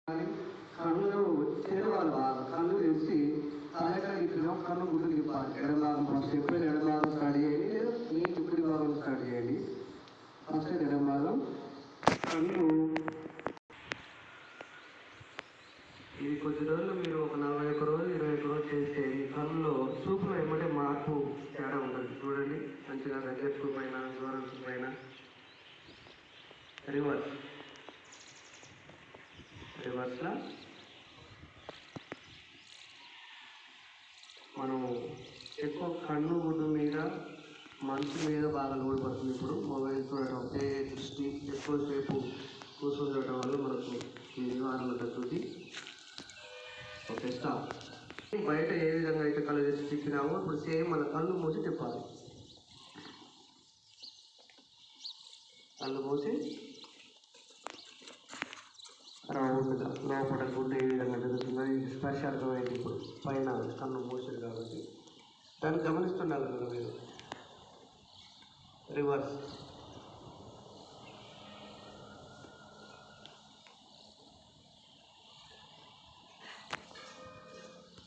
కళ్ళు తెరవాలి బాగా, కళ్ళు తెరిచి తలకాయ ఇప్పినాం, కళ్ళు గుడ్డు తిప్పాలి. ఎడమభాగం ఫస్ట్ ఎప్పుడైనా ఎడమభాగం స్టార్ట్ చేయండి, లేదా మీ కుడి భాగం స్టార్ట్ చేయండి. ఫస్ట్ ఎడమభాగం కళ్ళు. ఇది కొద్ది రోజులు మీరు ఒక 41 రోజులు 21 రోజులు చేస్తే ఈ కళ్ళులో చూపులో ఏమంటే మార్పు తేడా ఉంటుంది. చూడండి, మంచిగా దగ్గర చూపు అయినా దూరం చూపు అయినా. రివర్స్లో మనం ఎక్కువ కన్ను గుడ్డు మీద మనసు మీద బాగా లోడ్ పడుతుంది. ఇప్పుడు మొబైల్ చూడటం, దృష్టి ఎక్కువసేపు కూర్చుండటం వల్ల మనకు ఈ నివారణ తగ్గుతుంది. Okay, stop. బయట ఏ విధంగా అయితే కళ్ళు తెచ్చి తిప్పినామో ఇప్పుడు సేమ్ మన కళ్ళు మూసి తిప్పాలి. కళ్ళు మూసి రౌండ్గా లోపల గుడ్డ ఏ విధంగా జరుగుతుందో ఇది స్పర్శ అర్థమైంది. ఇప్పుడు పైన కన్ను మూసింది కాబట్టి దాన్ని గమనిస్తున్నారు కదా మీరు. రివర్స్.